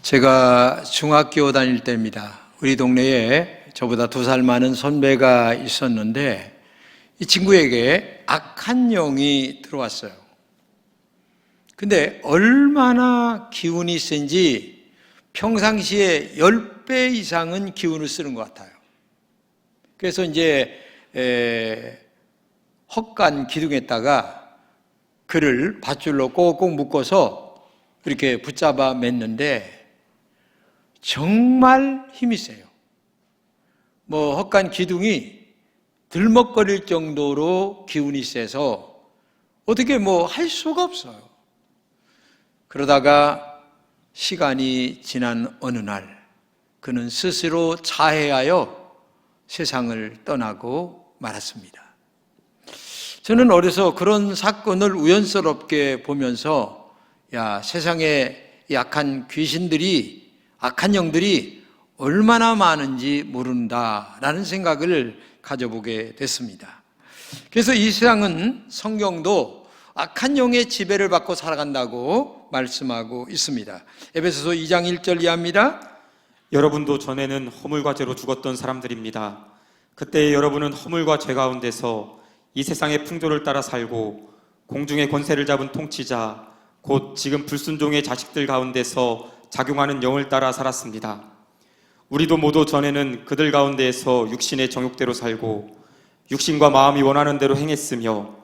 제가 중학교 다닐 때입니다. 우리 동네에 저보다 2살 많은 선배가 있었는데 이 친구에게 악한 영이 들어왔어요. 근데 얼마나 기운이 센지 평상시에 10배 이상은 기운을 쓰는 것 같아요. 그래서 이제 헛간 기둥에다가 그를 밧줄로 꼭꼭 묶어서 이렇게 붙잡아 맸는데 정말 힘이 세요. 헛간 기둥이 들먹거릴 정도로 기운이 세서 어떻게 할 수가 없어요. 그러다가 시간이 지난 어느 날 그는 스스로 자해하여 세상을 떠나고 말았습니다. 저는 어려서 그런 사건을 우연스럽게 보면서 세상에 이 악한 귀신들이, 악한 영들이 얼마나 많은지 모른다라는 생각을 가져보게 됐습니다. 그래서 이 세상은 성경도 악한 영의 지배를 받고 살아간다고 말씀하고 있습니다. 에베소서 2장 1절 이하입니다. 여러분도 전에는 허물과 죄로 죽었던 사람들입니다. 그때 여러분은 허물과 죄 가운데서 이 세상의 풍조를 따라 살고 공중의 권세를 잡은 통치자 곧 지금 불순종의 자식들 가운데서 작용하는 영을 따라 살았습니다. 우리도 모두 전에는 그들 가운데에서 육신의 정욕대로 살고 육신과 마음이 원하는 대로 행했으며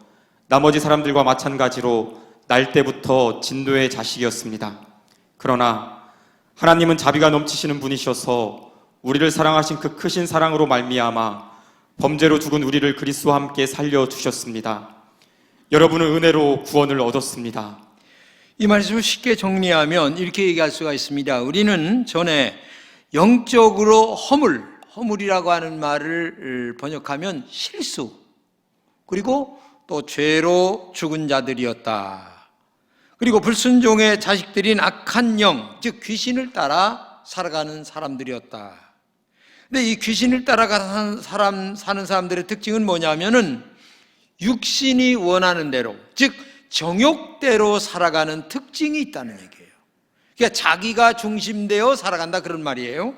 나머지 사람들과 마찬가지로 날 때부터 진노의 자식이었습니다. 그러나 하나님은 자비가 넘치시는 분이셔서 우리를 사랑하신 그 크신 사랑으로 말미암아 범죄로 죽은 우리를 그리스도와 함께 살려주셨습니다. 여러분은 은혜로 구원을 얻었습니다. 이 말씀을 쉽게 정리하면 이렇게 얘기할 수가 있습니다. 우리는 전에 영적으로 허물이라고 하는 말을 번역하면 실수, 그리고 또 죄로 죽은 자들이었다. 그리고 불순종의 자식들인 악한 영, 즉 귀신을 따라 살아가는 사람들이었다. 근데 이 귀신을 따라가는 사는 사람들의 특징은 뭐냐면은 육신이 원하는 대로, 즉 정욕대로 살아가는 특징이 있다는 얘기예요. 그러니까 자기가 중심되어 살아간다 그런 말이에요.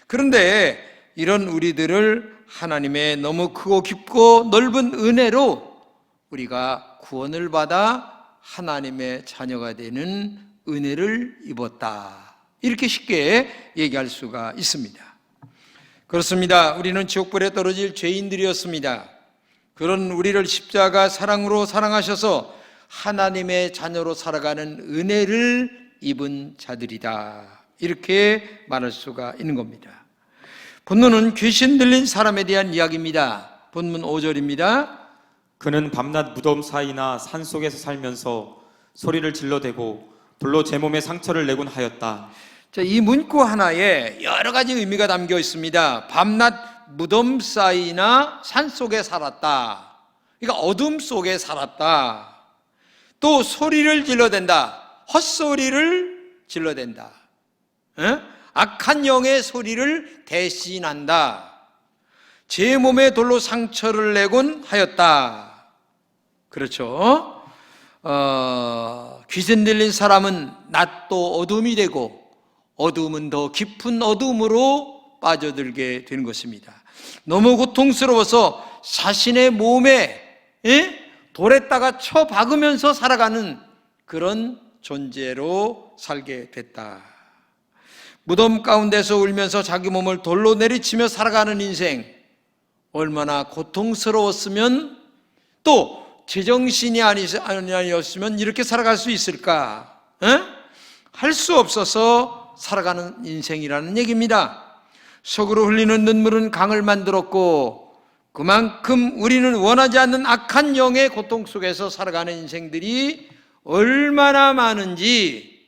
그런데 이런 우리들을 하나님의 너무 크고 깊고 넓은 은혜로 우리가 구원을 받아 하나님의 자녀가 되는 은혜를 입었다. 이렇게 쉽게 얘기할 수가 있습니다. 그렇습니다. 우리는 지옥불에 떨어질 죄인들이었습니다. 그런 우리를 십자가 사랑으로 사랑하셔서 하나님의 자녀로 살아가는 은혜를 입은 자들이다. 이렇게 말할 수가 있는 겁니다. 본문은 귀신 들린 사람에 대한 이야기입니다. 본문 5절입니다. 그는 밤낮 무덤 사이나 산속에서 살면서 소리를 질러대고 돌로 제 몸에 상처를 내곤 하였다. 자, 이 문구 하나에 여러 가지 의미가 담겨 있습니다. 밤낮 무덤 사이나 산속에 살았다. 그러니까 어둠 속에 살았다. 또 소리를 질러댄다. 헛소리를 질러댄다. 악한 영의 소리를 대신한다. 제 몸에 돌로 상처를 내곤 하였다. 그렇죠. 귀신 들린 사람은 낮도 어둠이 되고 어둠은 더 깊은 어둠으로 빠져들게 되는 것입니다. 너무 고통스러워서 자신의 몸에 돌에다가 쳐 박으면서 살아가는 그런 존재로 살게 됐다. 무덤 가운데서 울면서 자기 몸을 돌로 내리치며 살아가는 인생, 얼마나 고통스러웠으면, 또 제정신이 아니었으면 이렇게 살아갈 수 있을까? 할 수 없어서 살아가는 인생이라는 얘기입니다. 속으로 흘리는 눈물은 강을 만들었고 그만큼 우리는 원하지 않는 악한 영의 고통 속에서 살아가는 인생들이 얼마나 많은지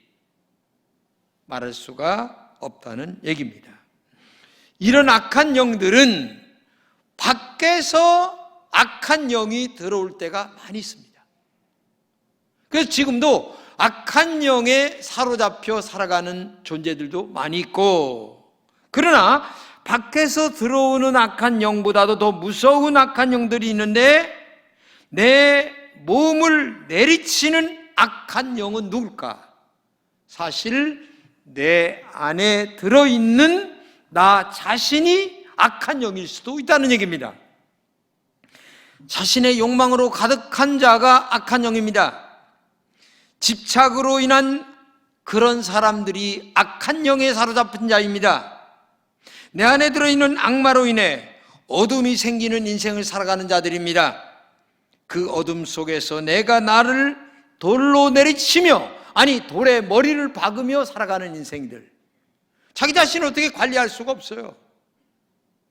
말할 수가 없다는 얘기입니다. 이런 악한 영들은 밖에서 악한 영이 들어올 때가 많이 있습니다. 그래서 지금도 악한 영에 사로잡혀 살아가는 존재들도 많이 있고, 그러나 밖에서 들어오는 악한 영보다도 더 무서운 악한 영들이 있는데 내 몸을 내리치는 악한 영은 누굴까? 사실 내 안에 들어있는 나 자신이 악한 영일 수도 있다는 얘기입니다. 자신의 욕망으로 가득한 자가 악한 영입니다. 집착으로 인한 그런 사람들이 악한 영에 사로잡힌 자입니다. 내 안에 들어있는 악마로 인해 어둠이 생기는 인생을 살아가는 자들입니다. 그 어둠 속에서 내가 나를 돌로 내리치며, 아니 돌에 머리를 박으며 살아가는 인생들, 자기 자신을 어떻게 관리할 수가 없어요,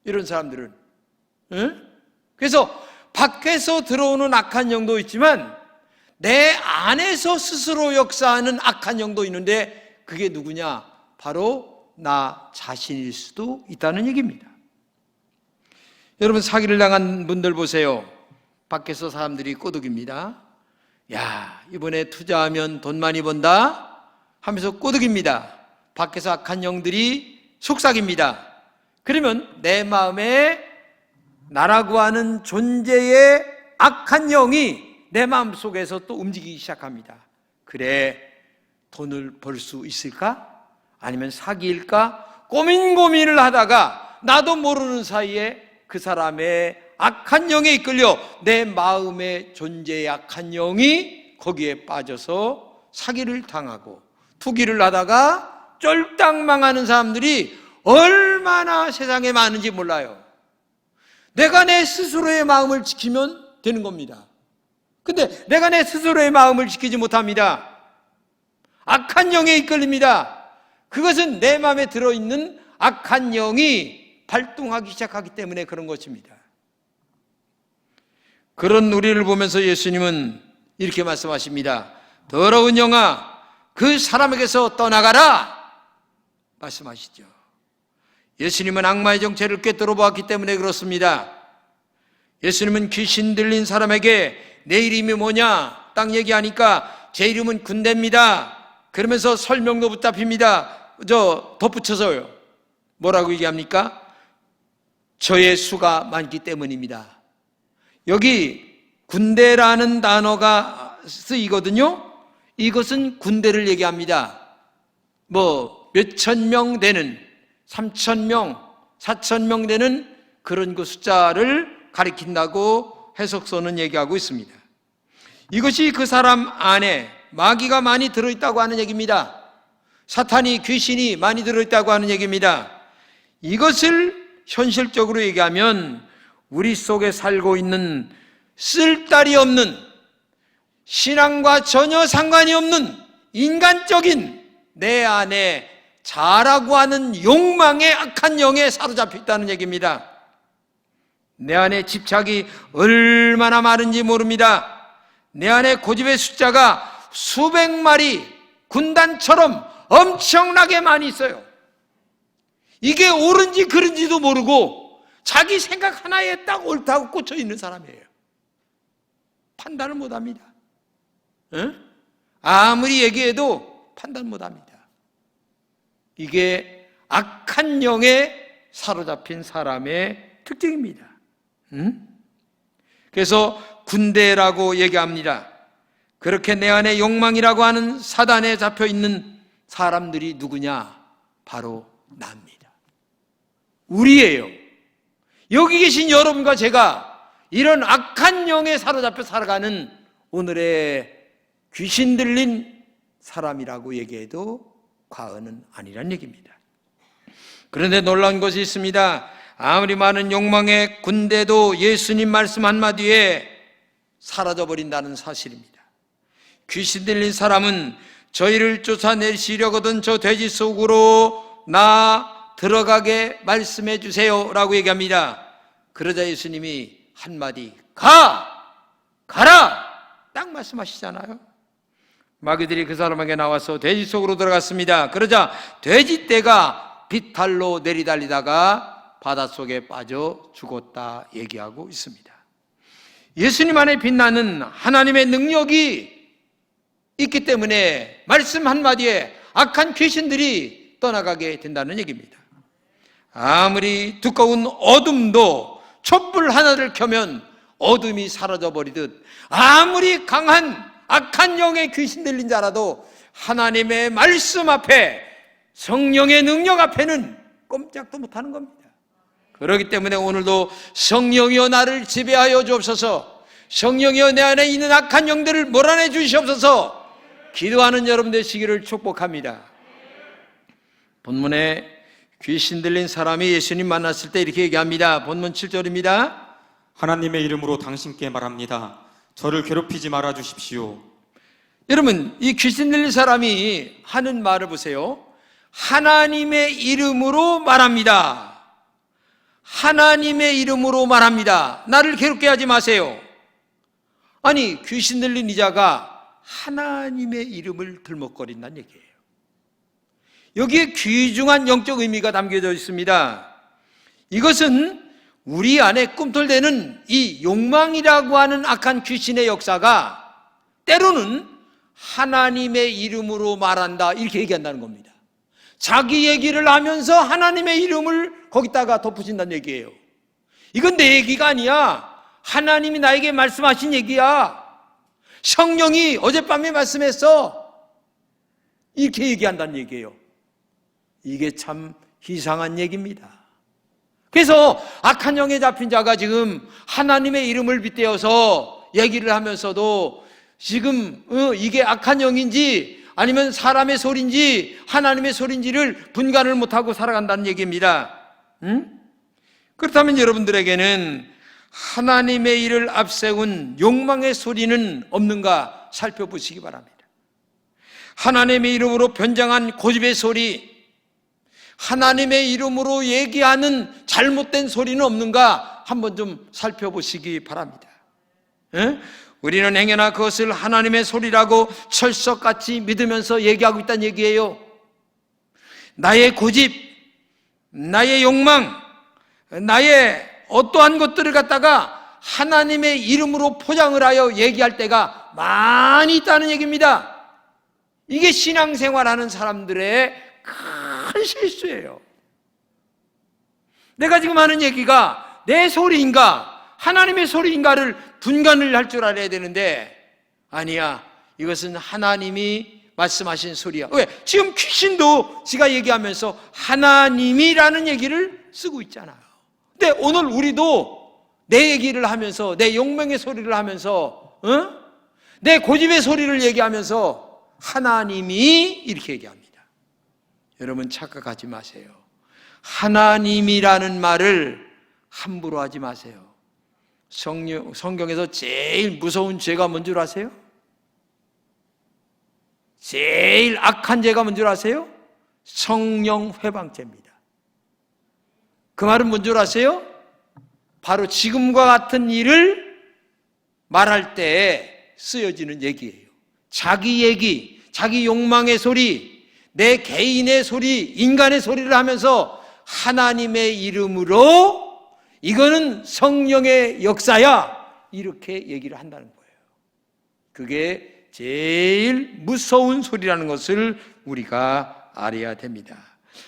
이런 사람들은. 그래서 밖에서 들어오는 악한 영도 있지만 내 안에서 스스로 역사하는 악한 영도 있는데, 그게 누구냐? 바로 나 자신일 수도 있다는 얘기입니다. 여러분, 사기를 당한 분들 보세요. 밖에서 사람들이 꼬드깁니다. 야, 이번에 투자하면 돈 많이 번다 하면서 꼬드깁니다. 밖에서 악한 영들이 속삭입니다. 그러면 내 마음에 나라고 하는 존재의 악한 영이 내 마음 속에서 또 움직이기 시작합니다. 그래, 돈을 벌 수 있을까? 아니면 사기일까? 고민을 하다가 나도 모르는 사이에 그 사람의 악한 영에 이끌려 내 마음의 존재의 악한 영이 거기에 빠져서 사기를 당하고 투기를 하다가 쫄딱 망하는 사람들이 얼마나 세상에 많은지 몰라요. 내가 내 스스로의 마음을 지키면 되는 겁니다. 근데 내가 내 스스로의 마음을 지키지 못합니다. 악한 영에 이끌립니다. 그것은 내 마음에 들어있는 악한 영이 발동하기 시작하기 때문에 그런 것입니다. 그런 우리를 보면서 예수님은 이렇게 말씀하십니다. 더러운 영아, 그 사람에게서 떠나가라 말씀하시죠. 예수님은 악마의 정체를 꿰뚫어 보았기 때문에 그렇습니다. 예수님은 귀신 들린 사람에게 내 이름이 뭐냐 딱 얘기하니까 제 이름은 군대입니다 그러면서 설명도 붙잡힙니다. 덧붙여서요. 뭐라고 얘기합니까? 저의 수가 많기 때문입니다. 여기 군대라는 단어가 쓰이거든요. 이것은 군대를 얘기합니다. 몇천 명 되는, 3,000명, 4,000명 되는 그런 그 숫자를 가리킨다고 해석서는 얘기하고 있습니다. 이것이 그 사람 안에 마귀가 많이 들어있다고 하는 얘기입니다. 사탄이, 귀신이 많이 들어있다고 하는 얘기입니다. 이것을 현실적으로 얘기하면 우리 속에 살고 있는 쓸데리 없는, 신앙과 전혀 상관이 없는 인간적인 내 안에 자라고 하는 욕망의 악한 영에 사로잡혀 있다는 얘기입니다. 내 안에 집착이 얼마나 많은지 모릅니다. 내 안에 고집의 숫자가 수백 마리 군단처럼 엄청나게 많이 있어요. 이게 옳은지 그른지도 모르고 자기 생각 하나에 딱 옳다고 꽂혀 있는 사람이에요. 판단을 못합니다. 아무리 얘기해도 판단 못합니다. 이게 악한 영에 사로잡힌 사람의 특징입니다. 그래서 군대라고 얘기합니다. 그렇게 내 안에 욕망이라고 하는 사단에 잡혀 있는 사람들이 누구냐? 바로 나입니다. 우리예요. 여기 계신 여러분과 제가 이런 악한 영에 사로잡혀 살아가는 오늘의 귀신 들린 사람이라고 얘기해도 과언은 아니란 얘기입니다. 그런데 놀라운 것이 있습니다. 아무리 많은 욕망의 군대도 예수님 말씀 한마디에 사라져버린다는 사실입니다. 귀신 들린 사람은 저희를 쫓아내시려거든 저 돼지 속으로 나 들어가게 말씀해 주세요 라고 얘기합니다. 그러자 예수님이 한마디, 가라! 딱 말씀하시잖아요. 마귀들이 그 사람에게 나와서 돼지 속으로 들어갔습니다. 그러자 돼지떼가 비탈로 내리달리다가 바닷속에 빠져 죽었다 얘기하고 있습니다. 예수님 안에 빛나는 하나님의 능력이 있기 때문에 말씀 한마디에 악한 귀신들이 떠나가게 된다는 얘기입니다. 아무리 두꺼운 어둠도 촛불 하나를 켜면 어둠이 사라져버리듯 아무리 강한 악한 영의 귀신 들린 자라도 하나님의 말씀 앞에 성령의 능력 앞에는 꼼짝도 못하는 겁니다. 그렇기 때문에 오늘도 성령이여 나를 지배하여 주옵소서, 성령이여 내 안에 있는 악한 영들을 몰아내 주시옵소서 기도하는 여러분 되시기를 축복합니다. 본문에 귀신 들린 사람이 예수님 만났을 때 이렇게 얘기합니다. 본문 7절입니다. 하나님의 이름으로 당신께 말합니다. 저를 괴롭히지 말아 주십시오. 여러분, 이 귀신 들린 사람이 하는 말을 보세요. 하나님의 이름으로 말합니다. 하나님의 이름으로 말합니다. 나를 괴롭게 하지 마세요. 아니, 귀신 들린 이자가 하나님의 이름을 들먹거린다는 얘기예요. 여기에 귀중한 영적 의미가 담겨져 있습니다. 이것은 우리 안에 꿈틀대는 이 욕망이라고 하는 악한 귀신의 역사가 때로는 하나님의 이름으로 말한다 이렇게 얘기한다는 겁니다. 자기 얘기를 하면서 하나님의 이름을 거기다가 덧붙인다는 얘기예요. 이건 내 얘기가 아니야. 하나님이 나에게 말씀하신 얘기야. 성령이 어젯밤에 말씀했어. 이렇게 얘기한다는 얘기예요. 이게 참 이상한 얘기입니다. 그래서 악한 영에 잡힌 자가 지금 하나님의 이름을 빗대어서 얘기를 하면서도 지금 이게 악한 영인지 아니면 사람의 소리인지 하나님의 소리인지를 분간을 못하고 살아간다는 얘기입니다. 그렇다면 여러분들에게는 하나님의 일을 앞세운 욕망의 소리는 없는가 살펴보시기 바랍니다. 하나님의 이름으로 변장한 고집의 소리, 하나님의 이름으로 얘기하는 잘못된 소리는 없는가 한번 좀 살펴보시기 바랍니다. 우리는 행여나 그것을 하나님의 소리라고 철석같이 믿으면서 얘기하고 있다는 얘기예요. 나의 고집, 나의 욕망, 나의 어떠한 것들을 갖다가 하나님의 이름으로 포장을 하여 얘기할 때가 많이 있다는 얘기입니다. 이게 신앙생활하는 사람들의 큰 실수예요. 내가 지금 하는 얘기가 내 소리인가 하나님의 소리인가를 분간을 할 줄 알아야 되는데 아니야, 이것은 하나님이 말씀하신 소리야. 왜? 지금 귀신도 지가 얘기하면서 하나님이라는 얘기를 쓰고 있잖아요. 근데 오늘 우리도 내 얘기를 하면서 내 욕망의 소리를 하면서 내 고집의 소리를 얘기하면서 하나님이 이렇게 얘기합니다. 여러분 착각하지 마세요. 하나님이라는 말을 함부로 하지 마세요. 성경에서 제일 무서운 죄가 뭔 줄 아세요? 제일 악한 죄가 뭔 줄 아세요? 성령 회방죄입니다. 그 말은 뭔 줄 아세요? 바로 지금과 같은 일을 말할 때 쓰여지는 얘기예요. 자기 얘기, 자기 욕망의 소리, 내 개인의 소리, 인간의 소리를 하면서 하나님의 이름으로 이거는 성령의 역사야 이렇게 얘기를 한다는 거예요. 그게 제일 무서운 소리라는 것을 우리가 알아야 됩니다.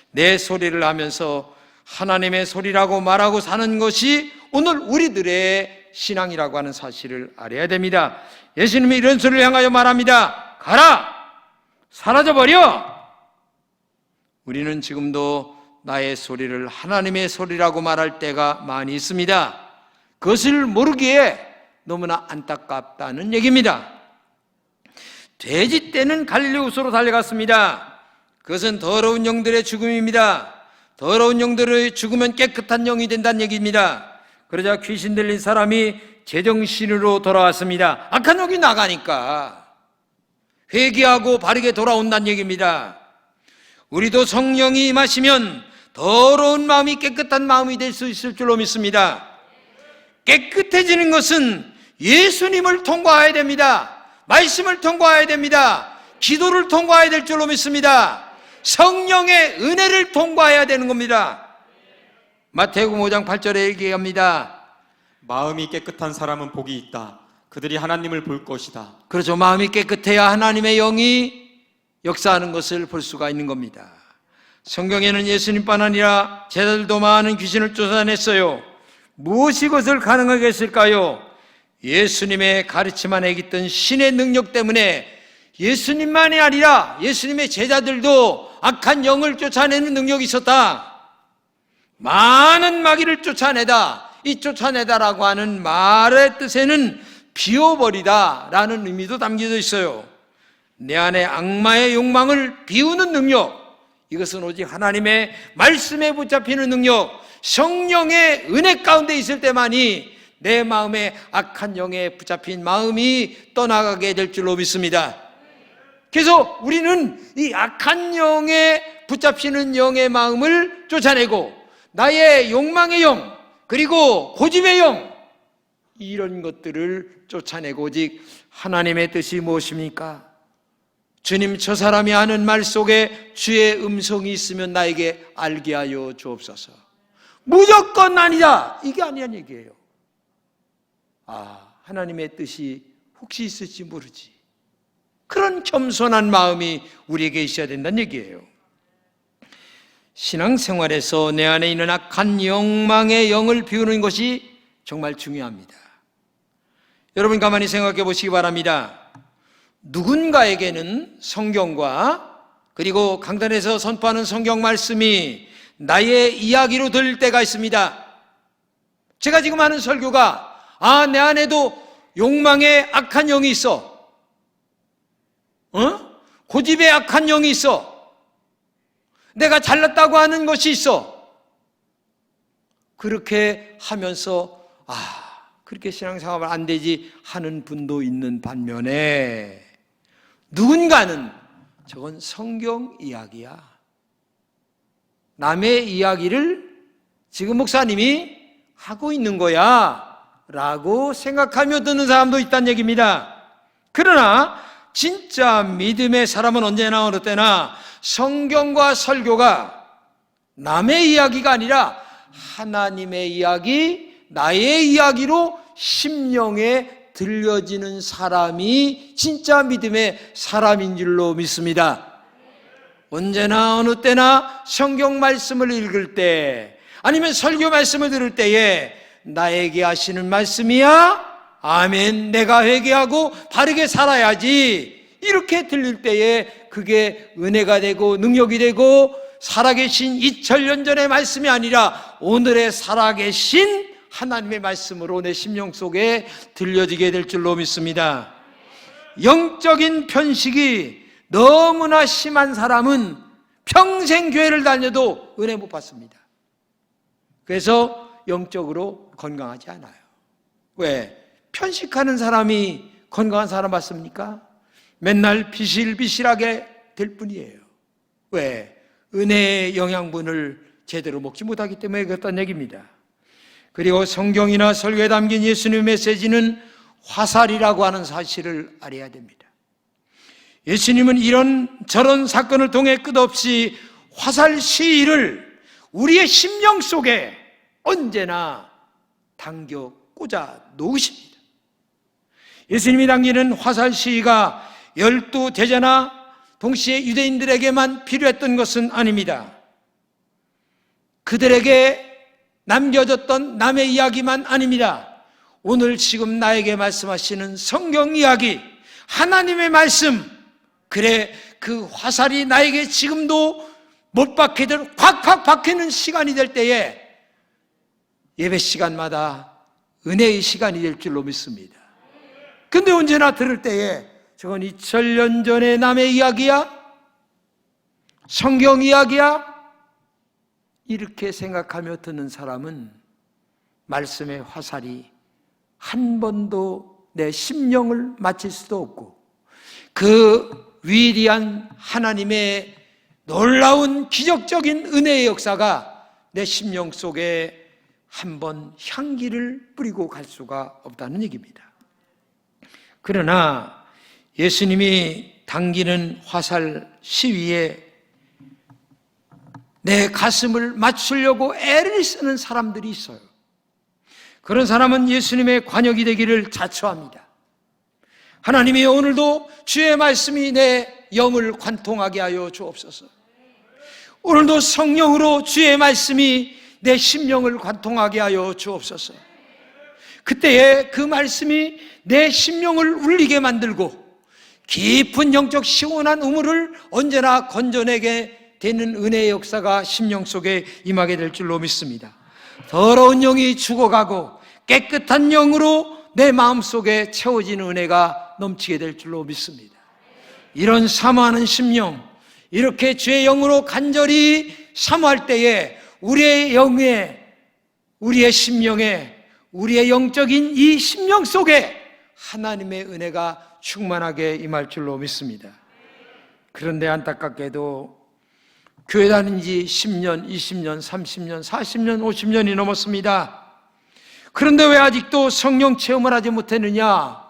내 소리를 하면서 하나님의 소리라고 말하고 사는 것이 오늘 우리들의 신앙이라고 하는 사실을 알아야 됩니다. 예수님이 이런 소리를 향하여 말합니다. 가라! 사라져버려! 우리는 지금도 나의 소리를 하나님의 소리라고 말할 때가 많이 있습니다. 그것을 모르기에 너무나 안타깝다는 얘기입니다. 돼지 떼는 갈릴리우스로 달려갔습니다. 그것은 더러운 영들의 죽음입니다. 더러운 영들을 죽으면 깨끗한 영이 된다는 얘기입니다. 그러자 귀신 들린 사람이 제정신으로 돌아왔습니다. 악한 영이 나가니까 회개하고 바르게 돌아온다는 얘기입니다. 우리도 성령이 임하시면 더러운 마음이 깨끗한 마음이 될 수 있을 줄로 믿습니다. 깨끗해지는 것은 예수님을 통과해야 됩니다. 말씀을 통과해야 됩니다. 기도를 통과해야 될 줄로 믿습니다. 성령의 은혜를 통과해야 되는 겁니다. 마태복음 5장 8절에 얘기합니다. 마음이 깨끗한 사람은 복이 있다. 그들이 하나님을 볼 것이다. 그렇죠. 마음이 깨끗해야 하나님의 영이 역사하는 것을 볼 수가 있는 겁니다. 성경에는 예수님뿐 아니라 제자들도 많은 귀신을 쫓아냈어요. 무엇이 그것을 가능하게 했을까요? 예수님의 가르침 안에 있던 신의 능력 때문에 예수님만이 아니라 예수님의 제자들도 악한 영을 쫓아내는 능력이 있었다. 많은 마귀를 쫓아내다. 이 쫓아내다라고 하는 말의 뜻에는 비워버리다라는 의미도 담겨져 있어요. 내 안에 악마의 욕망을 비우는 능력, 이것은 오직 하나님의 말씀에 붙잡히는 능력, 성령의 은혜 가운데 있을 때만이 내 마음에 악한 영에 붙잡힌 마음이 떠나가게 될 줄로 믿습니다. 그래서 우리는 이 악한 영에 붙잡히는 영의 마음을 쫓아내고 나의 욕망의 영, 그리고 고집의 영, 이런 것들을 쫓아내고 오직 하나님의 뜻이 무엇입니까? 주님, 저 사람이 하는 말 속에 주의 음성이 있으면 나에게 알게 하여 주옵소서. 무조건 아니다, 이게 아니란 얘기예요. 하나님의 뜻이 혹시 있을지 모르지. 그런 겸손한 마음이 우리에게 있어야 된다는 얘기예요. 신앙생활에서 내 안에 있는 악한 욕망의 영을 비우는 것이 정말 중요합니다. 여러분 가만히 생각해 보시기 바랍니다. 누군가에게는 성경과 그리고 강단에서 선포하는 성경 말씀이 나의 이야기로 들릴 때가 있습니다. 제가 지금 하는 설교가 내 안에도 욕망의 악한 영이 있어. 고집의 악한 영이 있어. 내가 잘났다고 하는 것이 있어. 그렇게 하면서 그렇게 신앙생활 안 되지 하는 분도 있는 반면에 누군가는 저건 성경 이야기야. 남의 이야기를 지금 목사님이 하고 있는 거야 라고 생각하며 듣는 사람도 있다는 얘기입니다. 그러나 진짜 믿음의 사람은 언제나 어느 때나 성경과 설교가 남의 이야기가 아니라 하나님의 이야기, 나의 이야기로 심령에 들려지는 사람이 진짜 믿음의 사람인 줄로 믿습니다. 언제나 어느 때나 성경 말씀을 읽을 때 아니면 설교 말씀을 들을 때에 나에게 하시는 말씀이야? 아멘, 내가 회개하고 바르게 살아야지, 이렇게 들릴 때에 그게 은혜가 되고 능력이 되고 살아계신 2000년 전의 말씀이 아니라 오늘의 살아계신 하나님의 말씀으로 내 심령 속에 들려지게 될 줄로 믿습니다. 영적인 편식이 너무나 심한 사람은 평생 교회를 다녀도 은혜 못 받습니다. 그래서 영적으로 건강하지 않아요. 왜? 편식하는 사람이 건강한 사람 맞습니까? 맨날 비실비실하게 될 뿐이에요. 왜? 은혜의 영양분을 제대로 먹지 못하기 때문에 그렇다는 얘기입니다. 그리고 성경이나 설교에 담긴 예수님의 메시지는 화살이라고 하는 사실을 알아야 됩니다. 예수님은 이런 저런 사건을 통해 끝없이 화살 시위를 우리의 심령 속에 언제나 당겨 꽂아 놓으십니다. 예수님이 당기는 화살 시위가 12대제나 동시에 유대인들에게만 필요했던 것은 아닙니다. 그들에게 남겨졌던 남의 이야기만 아닙니다. 오늘 지금 나에게 말씀하시는 성경 이야기, 하나님의 말씀, 그래 그 화살이 나에게 지금도 못 박히도록 콱콱 박히는 시간이 될 때에 예배 시간마다 은혜의 시간이 될 줄로 믿습니다. 근데 언제나 들을 때에 저건 2000년 전의 남의 이야기야? 성경 이야기야? 이렇게 생각하며 듣는 사람은 말씀의 화살이 한 번도 내 심령을 맞힐 수도 없고 그 위대한 하나님의 놀라운 기적적인 은혜의 역사가 내 심령 속에 한번 향기를 뿌리고 갈 수가 없다는 얘기입니다. 그러나 예수님이 당기는 화살 시위에 내 가슴을 맞추려고 애를 쓰는 사람들이 있어요. 그런 사람은 예수님의 관역이 되기를 자처합니다. 하나님이 오늘도 주의 말씀이 내 영을 관통하게 하여 주옵소서. 오늘도 성령으로 주의 말씀이 내 심령을 관통하게 하여 주옵소서. 그때에 그 말씀이 내 심령을 울리게 만들고 깊은 영적 시원한 우물을 언제나 건져내게 되는 은혜의 역사가 심령 속에 임하게 될 줄로 믿습니다. 더러운 영이 죽어가고 깨끗한 영으로 내 마음속에 채워지는 은혜가 넘치게 될 줄로 믿습니다. 이런 사모하는 심령, 이렇게 주의 영으로 간절히 사모할 때에 우리의 영에, 우리의 심령에, 우리의 영적인 이 심령 속에 하나님의 은혜가 충만하게 임할 줄로 믿습니다. 그런데 안타깝게도 교회 다닌 지 10년, 20년, 30년, 40년, 50년이 넘었습니다. 그런데 왜 아직도 성령 체험을 하지 못했느냐?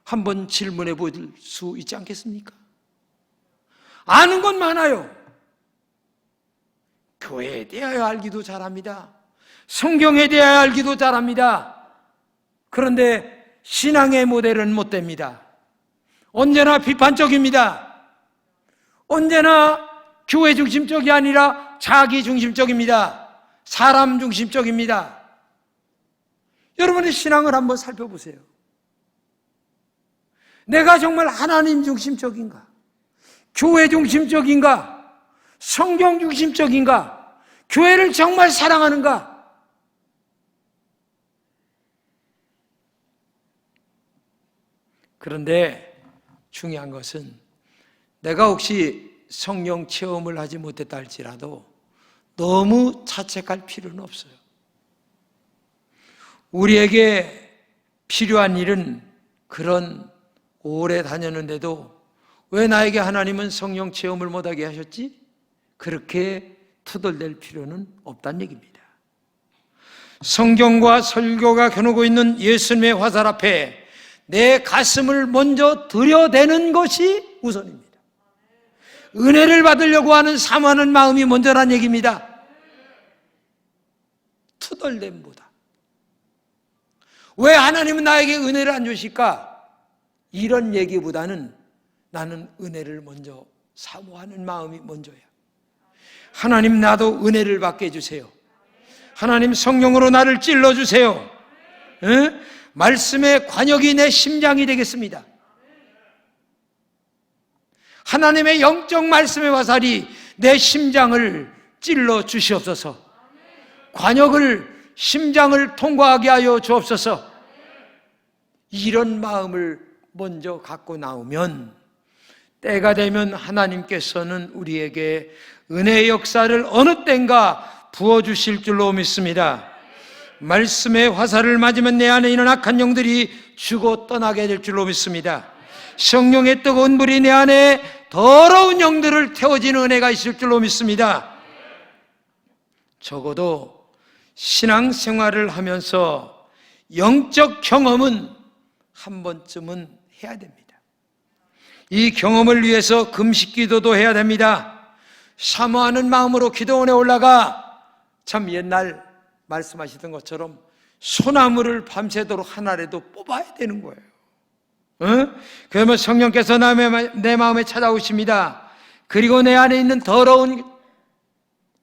한번 질문해 볼 수 있지 않겠습니까? 아는 건 많아요. 교회에 대하여 알기도 잘합니다. 성경에 대하여 알기도 잘합니다. 그런데 신앙의 모델은 못 됩니다. 언제나 비판적입니다. 언제나 교회 중심적이 아니라 자기 중심적입니다. 사람 중심적입니다. 여러분의 신앙을 한번 살펴보세요. 내가 정말 하나님 중심적인가? 교회 중심적인가? 성경 중심적인가? 교회를 정말 사랑하는가? 그런데 중요한 것은 내가 혹시 성령 체험을 하지 못했다 할지라도 너무 자책할 필요는 없어요. 우리에게 필요한 일은 그런 오래 다녔는데도 왜 나에게 하나님은 성령 체험을 못하게 하셨지? 그렇게 투덜댈 필요는 없다는 얘기입니다. 성경과 설교가 겨누고 있는 예수님의 화살 앞에 내 가슴을 먼저 들여대는 것이 우선입니다. 은혜를 받으려고 하는 사모하는 마음이 먼저란 얘기입니다. 투덜댐보다. 왜 하나님은 나에게 은혜를 안 주실까? 이런 얘기보다는 나는 은혜를 먼저 사모하는 마음이 먼저야. 하나님, 나도 은혜를 받게 해주세요. 하나님, 성령으로 나를 찔러주세요. 말씀의 관역이 내 심장이 되겠습니다. 하나님의 영적 말씀의 화살이 내 심장을 찔러 주시옵소서. 관역을, 심장을 통과하게 하여 주옵소서. 이런 마음을 먼저 갖고 나오면 때가 되면 하나님께서는 우리에게 은혜의 역사를 어느 땐가 부어주실 줄로 믿습니다. 말씀의 화살을 맞으면 내 안에 있는 악한 영들이 죽어 떠나게 될 줄로 믿습니다. 성령의 뜨거운 불이 내 안에 더러운 영들을 태워지는 은혜가 있을 줄로 믿습니다. 적어도 신앙생활을 하면서 영적 경험은 한 번쯤은 해야 됩니다. 이 경험을 위해서 금식 기도도 해야 됩니다. 사모하는 마음으로 기도원에 올라가 참 옛날 말씀하시던 것처럼 소나무를 밤새도록 하나라도 뽑아야 되는 거예요. 그러면 성령께서 내 마음에 찾아오십니다. 그리고 내 안에 있는 더러운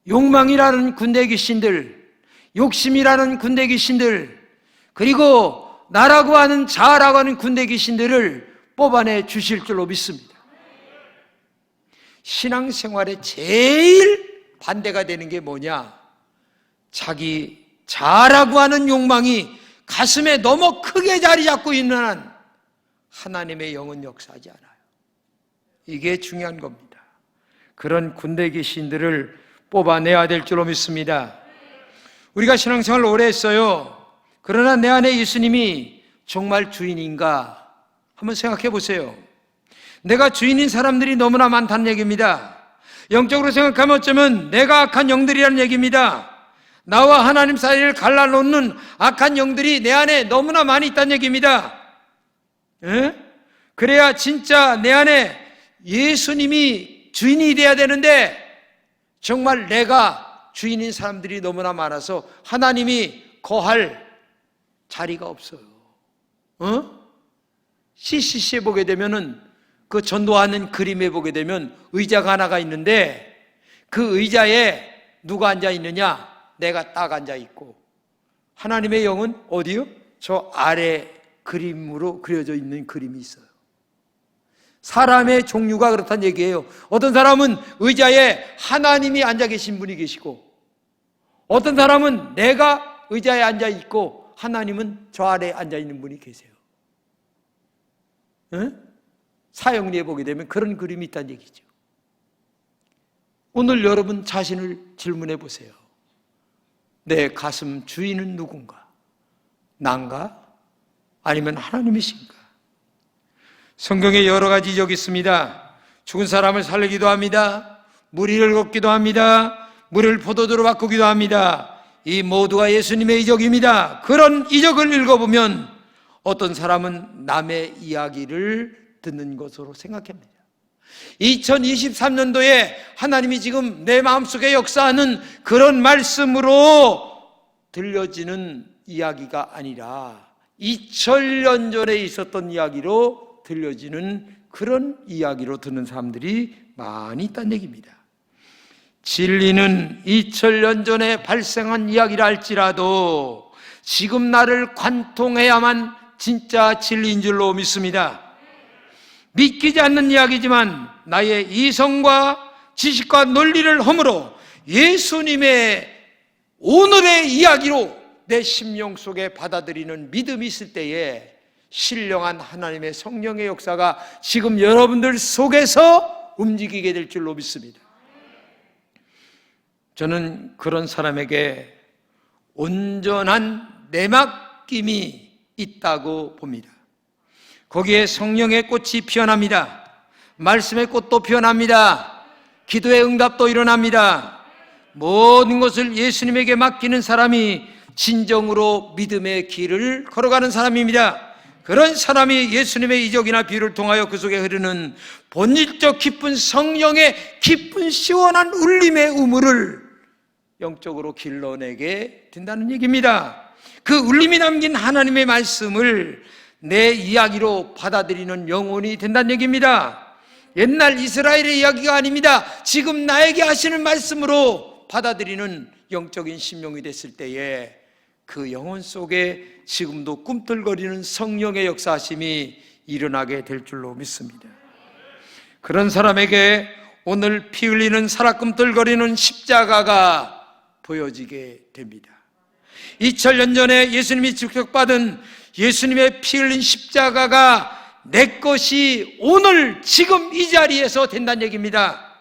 욕망이라는 군대 귀신들, 욕심이라는 군대 귀신들, 그리고 나라고 하는 자아라고 하는 군대 귀신들을 뽑아내 주실 줄로 믿습니다. 신앙생활에 제일 반대가 되는 게 뭐냐? 자기 자아라고 하는 욕망이 가슴에 너무 크게 자리 잡고 있는 한 하나님의 영은 역사하지 않아요. 이게 중요한 겁니다. 그런 군대 귀신들을 뽑아내야 될 줄로 믿습니다. 우리가 신앙생활을 오래 했어요. 그러나 내 안에 예수님이 정말 주인인가? 한번 생각해 보세요. 내가 주인인 사람들이 너무나 많다는 얘기입니다. 영적으로 생각하면 어쩌면 내가 악한 영들이라는 얘기입니다. 나와 하나님 사이를 갈라놓는 악한 영들이 내 안에 너무나 많이 있다는 얘기입니다. 그래야 진짜 내 안에 예수님이 주인이 돼야 되는데 정말 내가 주인인 사람들이 너무나 많아서 하나님이 거할 자리가 없어요. CCC에 보게 되면은 그 전도하는 그림에 보게 되면 의자가 하나가 있는데 그 의자에 누가 앉아 있느냐? 내가 딱 앉아 있고 하나님의 영은 어디요? 저 아래 그림으로 그려져 있는 그림이 있어요. 사람의 종류가 그렇다는 얘기예요. 어떤 사람은 의자에 하나님이 앉아 계신 분이 계시고, 어떤 사람은 내가 의자에 앉아 있고 하나님은 저 아래에 앉아 있는 분이 계세요. 응? 사형리에 보게 되면 그런 그림이 있다는 얘기죠. 오늘 여러분 자신을 질문해 보세요. 내 가슴 주인은 누군가? 난가? 아니면 하나님이신가? 성경에 여러 가지 이적이 있습니다. 죽은 사람을 살리기도 합니다. 무리를 걷기도 합니다. 물을 포도주로 바꾸기도 합니다. 이 모두가 예수님의 이적입니다. 그런 이적을 읽어보면 어떤 사람은 남의 이야기를 듣는 것으로 생각합니다. 2023년도에 하나님이 지금 내 마음속에 역사하는 그런 말씀으로 들려지는 이야기가 아니라 2000년 전에 있었던 이야기로 들려지는 그런 이야기로 듣는 사람들이 많이 있다는 얘기입니다. 진리는 2000년 전에 발생한 이야기라 할지라도 지금 나를 관통해야만 진짜 진리인 줄로 믿습니다. 믿기지 않는 이야기지만 나의 이성과 지식과 논리를 허물어 예수님의 오늘의 이야기로 내 심령 속에 받아들이는 믿음이 있을 때에 신령한 하나님의 성령의 역사가 지금 여러분들 속에서 움직이게 될 줄로 믿습니다. 저는 그런 사람에게 온전한 내맡김이 있다고 봅니다. 거기에 성령의 꽃이 피어납니다. 말씀의 꽃도 피어납니다. 기도의 응답도 일어납니다. 모든 것을 예수님에게 맡기는 사람이 진정으로 믿음의 길을 걸어가는 사람입니다. 그런 사람이 예수님의 이적이나 비유를 통하여 그 속에 흐르는 본질적 깊은 성령의 깊은 시원한 울림의 우물을 영적으로 길러내게 된다는 얘기입니다. 그 울림이 담긴 하나님의 말씀을 내 이야기로 받아들이는 영혼이 된다는 얘기입니다. 옛날 이스라엘의 이야기가 아닙니다. 지금 나에게 하시는 말씀으로 받아들이는 영적인 심령이 됐을 때에 그 영혼 속에 지금도 꿈틀거리는 성령의 역사하심이 일어나게 될 줄로 믿습니다. 그런 사람에게 오늘 피 흘리는 살아꿈틀거리는 십자가가 보여지게 됩니다. 2000년 전에 예수님이 직격받은 예수님의 피 흘린 십자가가 내 것이 오늘 지금 이 자리에서 된다는 얘기입니다.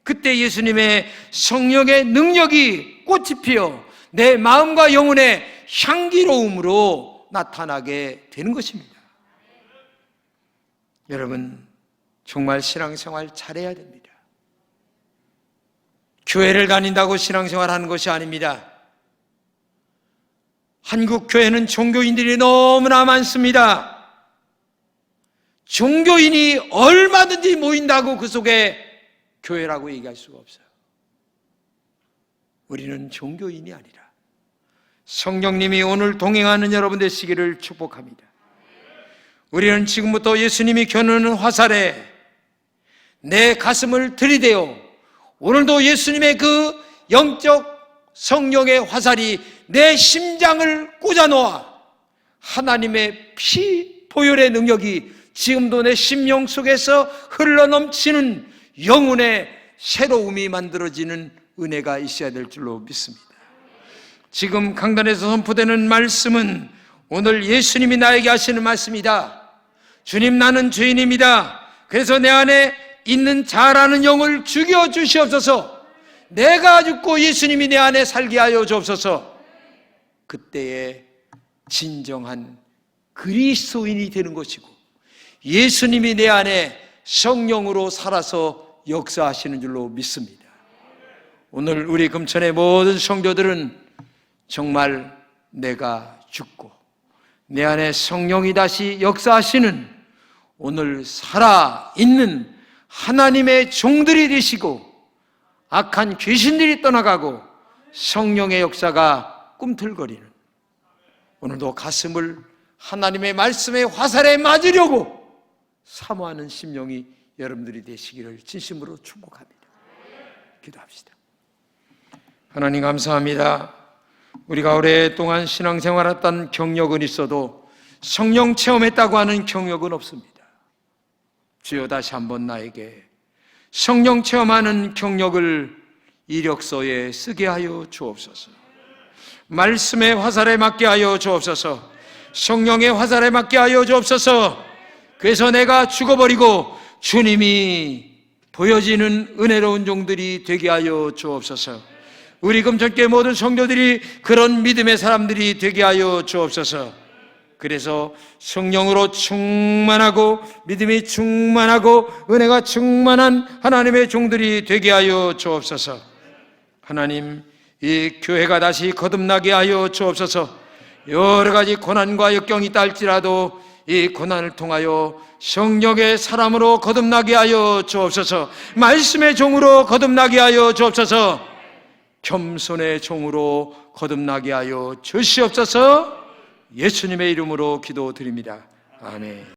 그때 예수님의 성령의 능력이 꽃이 피어 내 마음과 영혼의 향기로움으로 나타나게 되는 것입니다. 여러분, 정말 신앙생활 잘해야 됩니다. 교회를 다닌다고 신앙생활 하는 것이 아닙니다. 한국 교회는 종교인들이 너무나 많습니다. 종교인이 얼마든지 모인다고 그 속에 교회라고 얘기할 수가 없어요. 우리는 종교인이 아니라 성령님이 오늘 동행하는 여러분 되시기를 축복합니다. 우리는 지금부터 예수님이 겨누는 화살에 내 가슴을 들이대어 오늘도 예수님의 그 영적 성령의 화살이 내 심장을 꽂아놓아 하나님의 피 보혈의 능력이 지금도 내 심령 속에서 흘러넘치는 영혼의 새로움이 만들어지는 은혜가 있어야 될 줄로 믿습니다. 지금 강단에서 선포되는 말씀은 오늘 예수님이 나에게 하시는 말씀이다. 주님, 나는 죄인입니다. 그래서 내 안에 있는 자라는 영을 죽여 주시옵소서. 내가 죽고 예수님이 내 안에 살게 하여 주옵소서. 그때에 진정한 그리스도인이 되는 것이고 예수님이 내 안에 성령으로 살아서 역사하시는 줄로 믿습니다. 오늘 우리 금천의 모든 성도들은 정말 내가 죽고 내 안에 성령이 다시 역사하시는 오늘 살아있는 하나님의 종들이 되시고 악한 귀신들이 떠나가고 성령의 역사가 꿈틀거리는 오늘도 가슴을 하나님의 말씀의 화살에 맞으려고 사모하는 심령이 여러분들이 되시기를 진심으로 축복합니다. 기도합시다. 하나님 감사합니다. 우리가 오랫동안 신앙생활했던 경력은 있어도 성령 체험했다고 하는 경력은 없습니다. 주여 다시 한번 나에게 성령 체험하는 경력을 이력서에 쓰게 하여 주옵소서. 말씀의 화살에 맞게 하여 주옵소서. 성령의 화살에 맞게 하여 주옵소서. 그래서 내가 죽어버리고 주님이 보여지는 은혜로운 종들이 되게 하여 주옵소서. 우리 금천교회 모든 성도들이 그런 믿음의 사람들이 되게 하여 주옵소서. 그래서 성령으로 충만하고 믿음이 충만하고 은혜가 충만한 하나님의 종들이 되게 하여 주옵소서. 하나님, 이 교회가 다시 거듭나게 하여 주옵소서. 여러 가지 고난과 역경이 있다 할지라도 이 고난을 통하여 성령의 사람으로 거듭나게 하여 주옵소서. 말씀의 종으로 거듭나게 하여 주옵소서. 겸손의 종으로 거듭나게 하여 주시옵소서. 예수님의 이름으로 기도드립니다. 아멘.